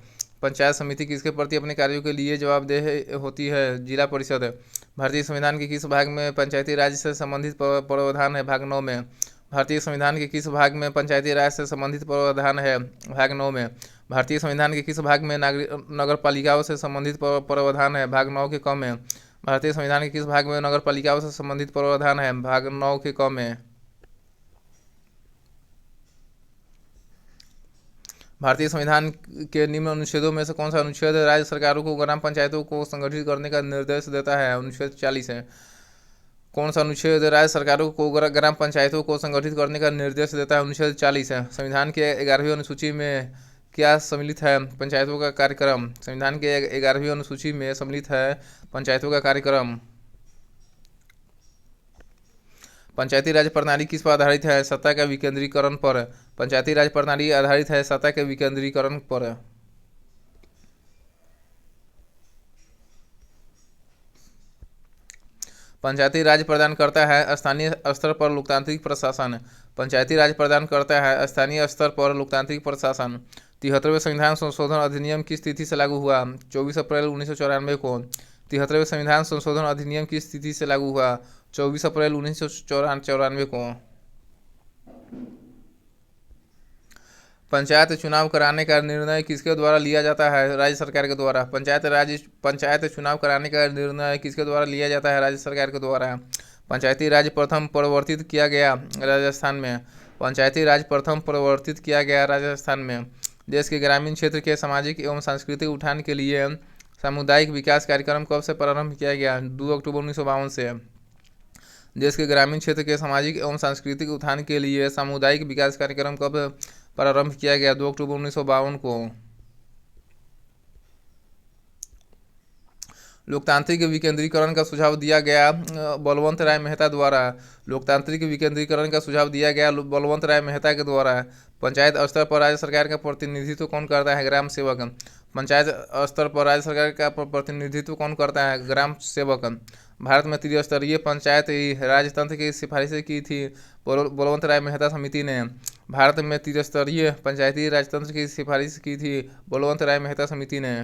पंचायत समिति किसके प्रति अपने कार्यों के लिए जवाबदेह होती है? जिला परिषद। भारतीय संविधान के किस भाग में पंचायती राज से संबंधित प्रावधान है? भाग 9 में। भारतीय संविधान के किस भाग में पंचायती राज से संबंधित प्रावधान है? भाग 9 में। भारतीय संविधान के किस भाग में नगर पालिकाओं से संबंधित प्रावधान है? भाग 9 के क में। भारतीय संविधान के किस भाग में नगर पालिकाओं से संबंधित प्रावधान है? भाग 9 के क में। भारतीय संविधान के निम्न अनुच्छेदों में से कौन सा अनुच्छेद राज्य सरकारों को ग्राम पंचायतों को संगठित करने का निर्देश देता है? अनुच्छेद 40 है। कौन सा अनुच्छेद राज्य सरकारों को ग्राम पंचायतों को संगठित करने का निर्देश देता है? अनुच्छेद 40 है। संविधान के 11वीं अनुसूची में क्या सम्मिलित है? पंचायतों का कार्यक्रम। संविधान के 11वीं अनुसूची में सम्मिलित है पंचायतों का कार्यक्रम। पंचायती राज प्रणाली किस पर आधारित है? सत्ता के विकेंद्रीकरण पर। पंचायती राज प्रणाली आधारित है सत्ता के विकेंद्रीकरण पर। पंचायती राज प्रदान करता है स्थानीय स्तर पर लोकतांत्रिक प्रशासन। पंचायती राज प्रदान करता है स्थानीय स्तर पर लोकतांत्रिक प्रशासन। 73वें संविधान संशोधन अधिनियम किस तिथि से लागू हुआ? 24 अप्रैल 1994 को। 73वें संविधान संशोधन अधिनियम किस तिथि से लागू हुआ? 24 अप्रैल 1994 को। पंचायत चुनाव कराने का निर्णय किसके द्वारा लिया जाता है? राज्य सरकार के द्वारा। पंचायत चुनाव कराने का निर्णय किसके द्वारा लिया जाता है? राज्य सरकार के द्वारा। पंचायती राज प्रथम प्रवर्तित किया गया राजस्थान में। पंचायती राज प्रथम प्रवर्तित किया गया राजस्थान में। देश के ग्रामीण क्षेत्र के सामाजिक एवं सांस्कृतिक उत्थान के लिए सामुदायिक विकास कार्यक्रम कब से प्रारंभ किया गया? 2 अक्टूबर 1952 से। देश के ग्रामीण क्षेत्र के सामाजिक एवं सांस्कृतिक उत्थान के लिए सामुदायिक विकास कार्यक्रम कब प्रारंभ किया गया? 2 अक्टूबर 1952 को। लोकतांत्रिक विकेंद्रीकरण का सुझाव दिया गया बलवंत राय मेहता द्वारा। लोकतांत्रिक विकेंद्रीकरण का सुझाव दिया गया बलवंत राय मेहता के द्वारा। पंचायत स्तर पर राज्य सरकार का प्रतिनिधित्व कौन करता है? ग्राम सेवक। पंचायत स्तर पर राज्य सरकार का प्रतिनिधित्व कौन करता है? ग्राम सेवक। भारत में त्रिस्तरीय पंचायत राज तंत्र की सिफारिश की थी बलवंत राय मेहता समिति ने। भारत में त्रिस्तरीय पंचायती राज तंत्र की सिफारिश की थी बलवंत राय मेहता समिति ने।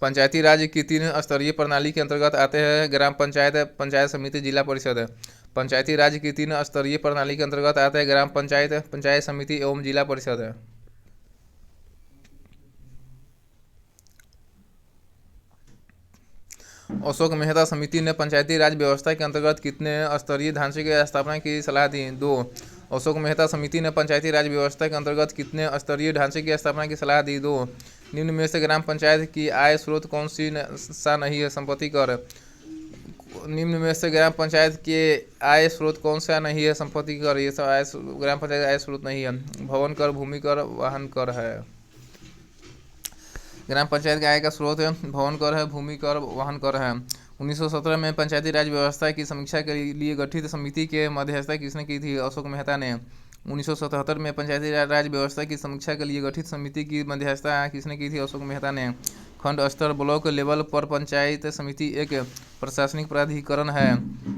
पंचायती राज की 3 स्तरीय प्रणाली के अंतर्गत आते हैं ग्राम पंचायत, पंचायत समिति, जिला परिषद। पंचायती राज की 3 स्तरीय प्रणाली के अंतर्गत आते हैं ग्राम पंचायत, पंचायत समिति एवं जिला परिषद। अशोक मेहता समिति ने पंचायती राज व्यवस्था के अंतर्गत कितने स्तरीय ढांचे की स्थापना की सलाह दी? 2। अशोक मेहता समिति ने पंचायती राज व्यवस्था के अंतर्गत कितने स्तरीय ढांचे की स्थापना की सलाह दी? 2। निम्न में से ग्राम पंचायत की आय स्रोत कौन सा नहीं है? संपत्ति कर। निम्न में से ग्राम पंचायत के आय स्रोत कौन सा नहीं है? संपत्ति कर। ये सब ग्राम पंचायत आय स्रोत नहीं है। भवन कर, भूमि कर, वाहन कर है। ग्राम पंचायत का आय का स्रोत भवन कर है, भूमि कर, वाहन कर है। 1917 में पंचायती राज व्यवस्था की समीक्षा के लिए गठित समिति के मध्यस्थता किसने की थी? अशोक मेहता ने। 1977 में पंचायती राज व्यवस्था की समीक्षा के लिए गठित समिति की मध्यस्थता किसने की थी? अशोक मेहता ने। खंड स्तर ब्लॉक लेवल पर पंचायत समिति एक प्रशासनिक प्राधिकरण है।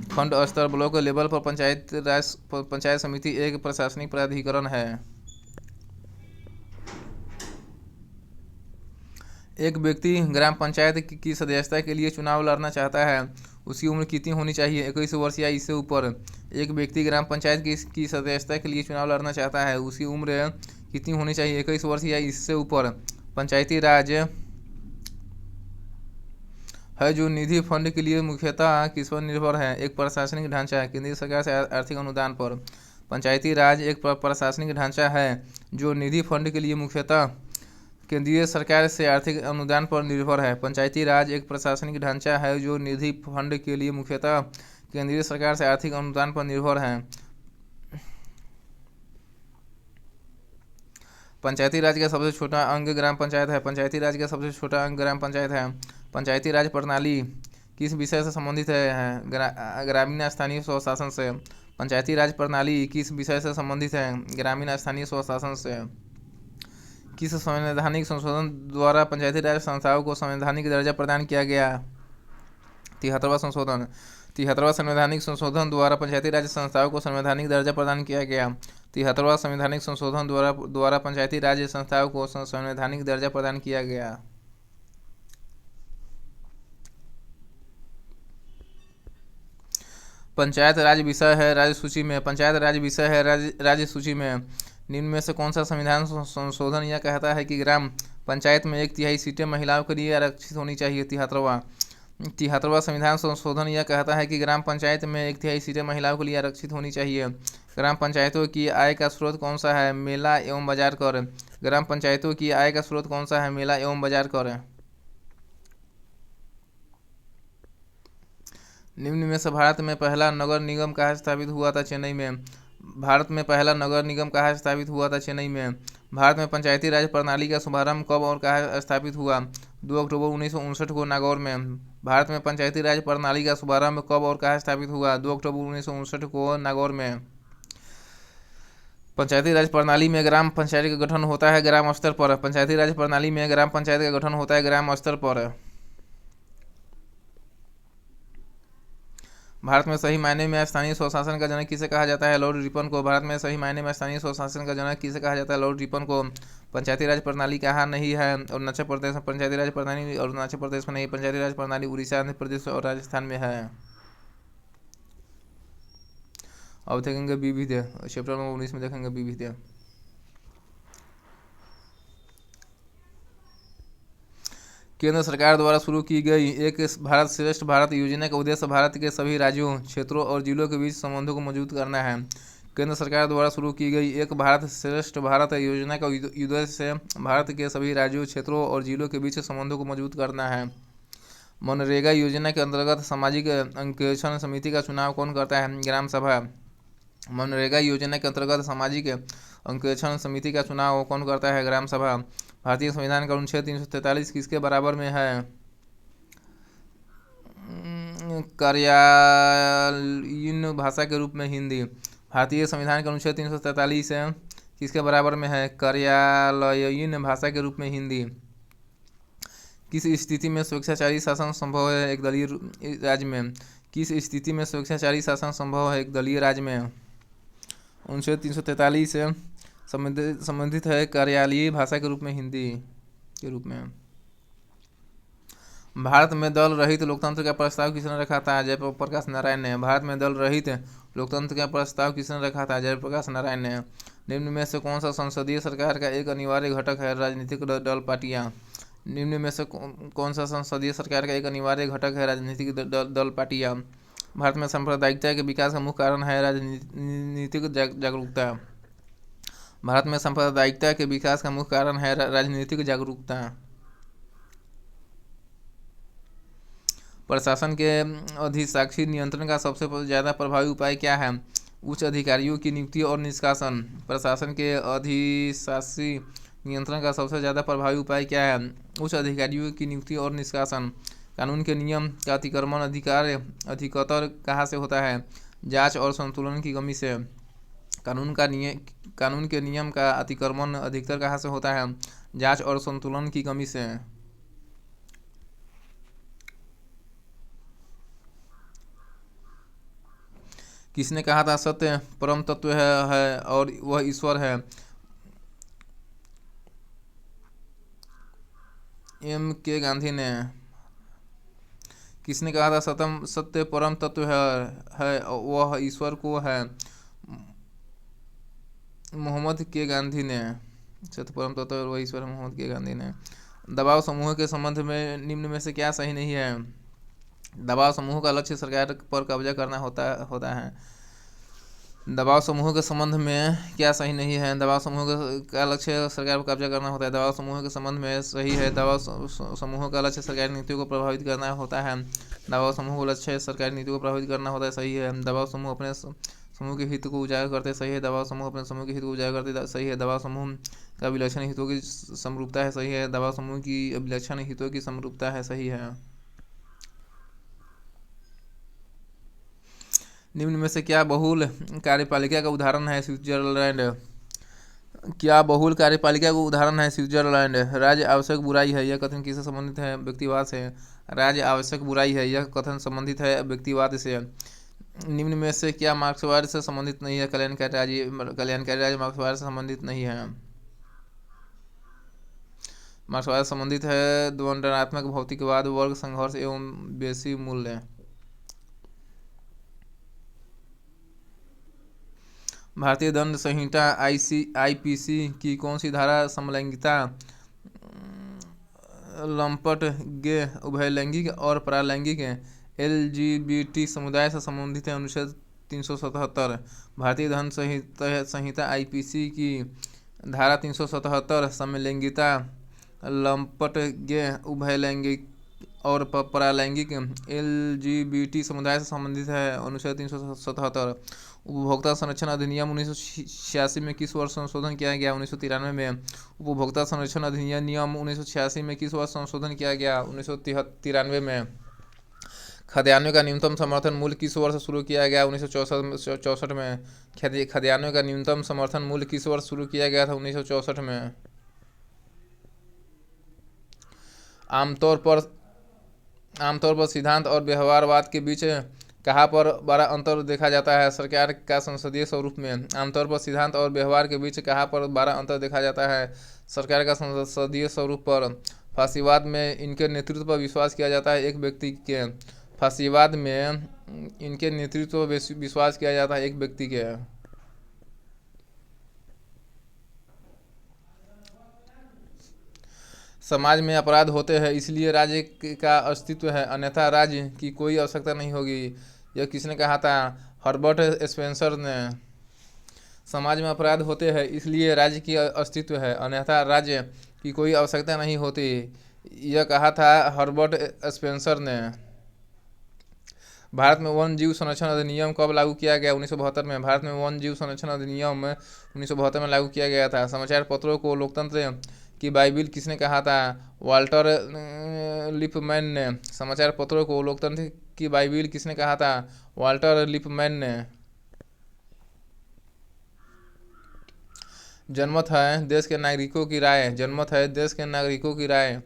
खंड स्तर ब्लॉक लेवल पर पंचायत समिति एक प्रशासनिक प्राधिकरण है। एक व्यक्ति ग्राम पंचायत की सदस्यता के लिए चुनाव लड़ना चाहता है, उसकी उम्र कितनी होनी चाहिए? 21 वर्ष या इससे ऊपर। एक व्यक्ति ग्राम पंचायत की सदस्यता के लिए चुनाव लड़ना चाहता है, उसकी उम्र कितनी होनी चाहिए? 21 वर्ष या इससे ऊपर। पंचायती राज है जो निधि फंड के लिए मुख्यतः किस पर निर्भर है? एक प्रशासनिक ढांचा है, केंद्रीय सरकार से आर्थिक अनुदान पर। पंचायती राज एक प्रशासनिक ढांचा है जो निधि फंड के लिए मुख्यतः केंद्रीय सरकार से आर्थिक अनुदान पर निर्भर है। पंचायती राज एक प्रशासनिक ढांचा है जो निधि फंड के लिए मुख्यतः केंद्रीय सरकार से आर्थिक अनुदान पर निर्भर है। पंचायती राज का सबसे छोटा अंग ग्राम पंचायत है। पंचायती राज का सबसे छोटा अंग ग्राम पंचायत है। पंचायती राज प्रणाली किस विषय से संबंधित है? ग्रामीण स्थानीय स्वशासन से। पंचायती राज प्रणाली किस विषय से संबंधित है? ग्रामीण स्थानीय स्वशासन से। किस संवैधानिक संशोधन द्वारा पंचायती राज संस्थाओं को संवैधानिक दर्जा प्रदान किया गया? 73वां संशोधन। 73वां संवैधानिक संशोधन द्वारा पंचायती राज संस्थाओं को संवैधानिक दर्जा प्रदान किया गया। 73वां संवैधानिक संशोधन द्वारा पंचायती राज संस्थाओं को संवैधानिक दर्जा प्रदान किया गया। पंचायत राज विषय है राज्य सूची में। पंचायत राज विषय है राज्य सूची में निम्न में से कौन सा संविधान संशोधन यह कहता है कि ग्राम पंचायत में 1/3 सीटें महिलाओं के लिए आरक्षित होनी चाहिए? 73वां संविधान संशोधन यह कहता है कि ग्राम पंचायत में 1/3 सीटें महिलाओं के लिए आरक्षित होनी चाहिए। ग्राम पंचायतों की आय का स्रोत कौन सा है? मेला एवं बाजार कर। ग्राम पंचायतों की आय का स्रोत कौन सा है? मेला एवं बाजार कर। निम्न में से भारत में पहला नगर निगम कहाँ स्थापित हुआ था? चेन्नई में। भारत में पहला नगर निगम कहाँ स्थापित हुआ था? चेन्नई में। भारत में पंचायती राज प्रणाली का शुभारंभ कब और कहाँ स्थापित हुआ? 2 अक्टूबर 1959 को नागौर में। भारत में पंचायती राज प्रणाली का शुभारंभ कब और कहाँ स्थापित हुआ? 2 अक्टूबर 1959 को नागौर में। पंचायती राज प्रणाली में ग्राम पंचायत का गठन होता है ग्राम स्तर पर। पंचायती राज प्रणाली में ग्राम पंचायत का गठन होता है ग्राम स्तर पर। भारत में सही मायने में स्थानीय स्वशासन का जनक किसे कहा जाता है? लॉर्ड रिपन को। भारत में सही मायने में स्थानीय स्वशासन का जनक किसे कहा जाता है? लॉर्ड रिपन को। पंचायती राज प्रणाली कहाँ नहीं है? अरुणाचल प्रदेश में। पंचायती राज प्रणाली अरुणाचल प्रदेश में नहीं, पंचायती राज प्रणाली उड़ीसा, आंध्र प्रदेश और राजस्थान में है। अब देखेंगे विविध, चैप्टर नंबर 19 में देखेंगे विविध। केंद्र सरकार द्वारा शुरू की गई एक भारत श्रेष्ठ भारत योजना का उद्देश्य भारत के सभी राज्यों, क्षेत्रों और जिलों के बीच संबंधों को मजबूत करना है। केंद्र सरकार द्वारा शुरू की गई एक भारत श्रेष्ठ भारत योजना का उद्देश्य भारत के सभी राज्यों, क्षेत्रों और जिलों के बीच संबंधों को मजबूत करना है। मनरेगा योजना के अंतर्गत सामाजिक अंकेक्षण समिति का चुनाव कौन करता है? ग्राम सभा। मनरेगा योजना के अंतर्गत सामाजिक अंकेक्षण समिति का चुनाव कौन करता है? ग्राम सभा। भारतीय संविधान का अनुच्छेद 343 किसके बराबर में है? कार्यालयीन भाषा के रूप में हिंदी। भारतीय संविधान का अनुच्छेद 343 किसके बराबर में है? कार्यालयीन भाषा के रूप में हिंदी। किस स्थिति में स्वेच्छाचारी शासन संभव है एक दलीय राज्य में? किस स्थिति में स्वेच्छाचारी शासन संभव है एक दलीय राज्य में? अनुच्छेद 343 से संबंधित है कार्यालयीय भाषा के रूप में हिंदी के रूप में। भारत में दल रहित लोकतंत्र का प्रस्ताव किसने रखा था? जयप्रकाश नारायण ने। भारत में दल रहित लोकतंत्र का प्रस्ताव किसने रखा था? जयप्रकाश नारायण ने। निम्न में से कौन सा संसदीय सरकार का एक अनिवार्य घटक है? राजनीतिक दल पार्टियां। निम्न में से कौन सा संसदीय सरकार का एक अनिवार्य घटक है? राजनीतिक दल पार्टियां। भारत में सांप्रदायिकता के विकास का मुख्य कारण है राजनीतिक जागरूकता। भारत में सांप्रदायिकता के विकास का मुख्य कारण है राजनीतिक जागरूकता। प्रशासन के अधिशासी नियंत्रण का सबसे ज़्यादा प्रभावी उपाय क्या है? उच्च अधिकारियों की नियुक्ति और निष्कासन। प्रशासन के अधिशासी नियंत्रण का सबसे ज़्यादा प्रभावी उपाय क्या है? उच्च अधिकारियों की नियुक्ति और निष्कासन। कानून के नियम का अतिक्रमण अधिकतर कहाँ से होता है? जांच और संतुलन की कमी से। कानून के नियम का अतिक्रमण अधिकतर कहाँ से होता है? जांच और संतुलन की कमी से। किसने कहा था सत्य परम तत्व है और वह ईश्वर है? M.K. गांधी ने। किसने कहा था सत्य परम तत्व है वह ईश्वर को है? मोहम्मद के गांधी ने। सत्य परम तत्व और वह ईश्वर है, मोहम्मद के गांधी ने। दबाव समूह के संबंध में निम्न में से क्या सही नहीं है? दबाव समूह का लक्ष्य सरकार पर कब्जा करना होता है। दबाव समूह के संबंध में क्या सही नहीं है? दबाव समूह का लक्ष्य सरकार पर कब्जा करना होता है। दबाव समूह के संबंध में सही है। दबाव समूह का लक्ष्य सरकारी नीतियों को प्रभावित करना होता है। दबाव समूह का लक्ष्य सरकारी नीतियों को प्रभावित करना होता है। सही है। दबाव समूह अपने समूह के हित को उजागर करते। सही है। दबाव समूह अपने समूह के हित को उजागर करते। सही है। दबाव समूह का विलक्षण हितों की समरूपता है। सही है। दबाव समूह की विलक्षण हितों की समरूपता है। सही है। निम्न में से क्या बहुल कार्यपालिका का उदाहरण है? स्विट्जरलैंड। क्या बहुल कार्यपालिका का उदाहरण है? स्विट्जरलैंड। राज्य आवश्यक बुराई है, यह कथन किससे संबंधित है? व्यक्तिवाद से। राज्य आवश्यक बुराई है, यह कथन संबंधित है व्यक्तिवाद से। निम्न में से क्या मार्क्सवाद से संबंधित नहीं है? कल्याणकारी राज्य मार्क्सवाद से संबंधित नहीं है। मार्क्सवाद से संबंधित है द्वंद्वात्मक भौतिकवाद, वर्ग संघर्ष एवं बेसी मूल्य। भारतीय दंड संहिता आईपीसी की कौन सी धारा समलैंगिकता, लंपट, गे, उभयलैंगिक और परालैंगिक एलजीबीटी समुदाय से संबंधित है? अनुच्छेद 377। भारतीय दंड संहिता आईपीसी की धारा 377 समलैंगिकता, लंपट, गे, उभयलैंगिक और परालैंगिक एलजीबीटी समुदाय से संबंधित है? अनुच्छेद 377। उपभोक्ता संरक्षण अधिनियम 1986 में किस वर्ष संशोधन किया गया? 1993 में। उपभोक्ता संरक्षण अधिनियम 1986 में किस वर्ष संशोधन किया गया? 1993 में। खाद्यान्नों का न्यूनतम समर्थन मूल्य किस वर्ष शुरू किया गया? 1964 में। खाद्यान्नों का न्यूनतम समर्थन मूल्य किस वर्ष शुरू किया गया था? 1964 में। आमतौर पर सिद्धांत और व्यवहारवाद के बीच कहाँ पर बड़ा अंतर देखा जाता है? सरकार का संसदीय स्वरूप में। आमतौर पर सिद्धांत और व्यवहार के बीच कहाँ पर बड़ा अंतर देखा जाता है? सरकार का संसदीय स्वरूप पर। फासीवाद में इनके नेतृत्व पर विश्वास किया जाता है एक व्यक्ति के। फासीवाद में इनके नेतृत्व पर विश्वास किया जाता है एक व्यक्ति के। समाज में अपराध होते हैं इसलिए राज्य का अस्तित्व है, अन्यथा राज्य की कोई आवश्यकता नहीं होगी। यह किसने कहा था? हर्बर्ट स्पेंसर ने। समाज में अपराध होते हैं इसलिए राज्य की अस्तित्व है, अन्यथा राज्य की कोई आवश्यकता नहीं होती। यह कहा था हर्बर्ट स्पेंसर ने। भारत में वन्य जीव संरक्षण अधिनियम कब लागू किया गया? 1972 में। भारत में वन्य जीव संरक्षण अधिनियम 1972 में लागू किया गया था। समाचार पत्रों को लोकतंत्र की बाइबिल किसने कहा था? वाल्टर लिपमैन ने। समाचार पत्रों को लोकतंत्र की बाइबिल किसने कहा था? वाल्टर लिपमैन ने। जनमत है देश के नागरिकों की राय। जनमत है देश के नागरिकों की राय।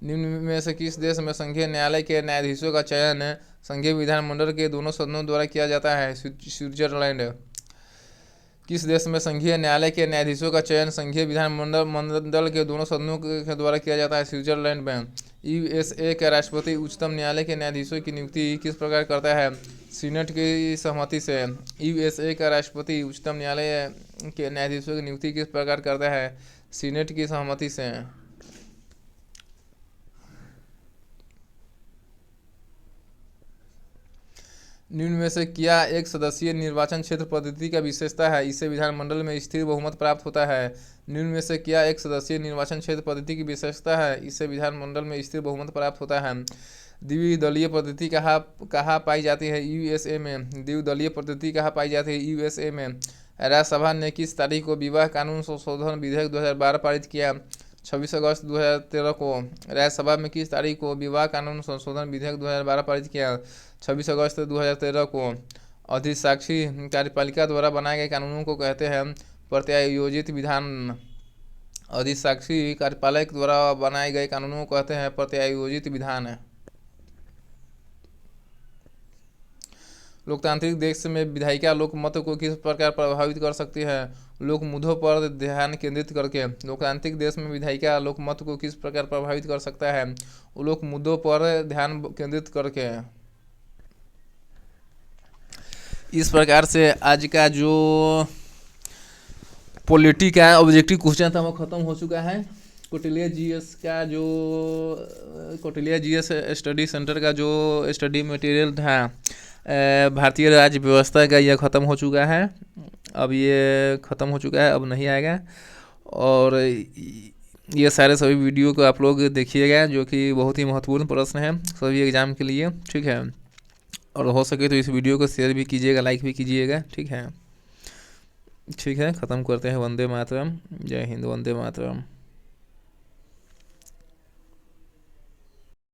निम्न में से किस देश में संघीय न्यायालय के न्यायाधीशों का चयन संघीय विधानमंडल के दोनों सदनों द्वारा किया जाता है? स्विट्जरलैंड। किस देश में संघीय न्यायालय के न्यायाधीशों का चयन संघीय विधानमंडल के दोनों सदनों के द्वारा किया जाता है? स्विट्जरलैंड में। यूएसए का राष्ट्रपति उच्चतम न्यायालय के न्यायाधीशों की नियुक्ति किस प्रकार करता है? सीनेट की सहमति से। यूएसए का राष्ट्रपति उच्चतम न्यायालय के न्यायाधीशों की नियुक्ति किस प्रकार करता है? सीनेट की सहमति से। निम्न में से क्या एक सदस्यीय निर्वाचन क्षेत्र पद्धति का विशेषता है? इससे विधानमंडल में स्थिर बहुमत प्राप्त होता है। निम्न में से क्या एक सदस्यीय निर्वाचन क्षेत्र पद्धति की विशेषता है? इससे विधानमंडल में स्थिर बहुमत प्राप्त होता है। द्विदलीय पद्धति कहाँ पाई जाती है? यूएसए में। द्विदलीय पद्धति कहाँ पाई जाती है? यूएसए में। राज्यसभा ने किस तारीख को विवाह कानून संशोधन विधेयक 2012 पारित किया? 26 अगस्त 2013 को। राज्यसभा में किस तारीख को विवाह कानून संशोधन विधेयक 2012 पारित किया? 26 अगस्त 2013 को। अधिसाक्षी कार्यपालिका द्वारा बनाए गए कानूनों को कहते हैं प्रत्यायोजित विधान। अधिसाक्षी कार्यपालिका द्वारा बनाए गए कानूनों को कहते हैं प्रत्यायोजित विधान। लोकतांत्रिक देश में विधायिका लोकमत को किस प्रकार प्रभावित कर सकती है? लोक मुद्दों पर ध्यान केंद्रित करके। लोकतांत्रिक देश में विधायिका लोकमत को किस प्रकार प्रभावित कर सकता है? लोक मुद्दों पर ध्यान केंद्रित करके। इस प्रकार से आज का जो पॉलिटी का ऑब्जेक्टिव क्वेश्चन था वो खत्म हो चुका है। कौटिल्य जीएस का जो कौटिल्य जीएस स्टडी सेंटर का जो स्टडी मटेरियल था भारतीय राज्य व्यवस्था का, यह ख़त्म हो चुका है। अब ये ख़त्म हो चुका है, अब नहीं आएगा। और ये सभी वीडियो को आप लोग देखिएगा, जो कि बहुत ही महत्वपूर्ण प्रश्न है सभी एग्ज़ाम के लिए, ठीक है। और हो सके तो इस वीडियो को शेयर भी कीजिएगा, लाइक भी कीजिएगा, ठीक है। ख़त्म करते हैं। वंदे मातरम। जय हिंद। वंदे मातरम।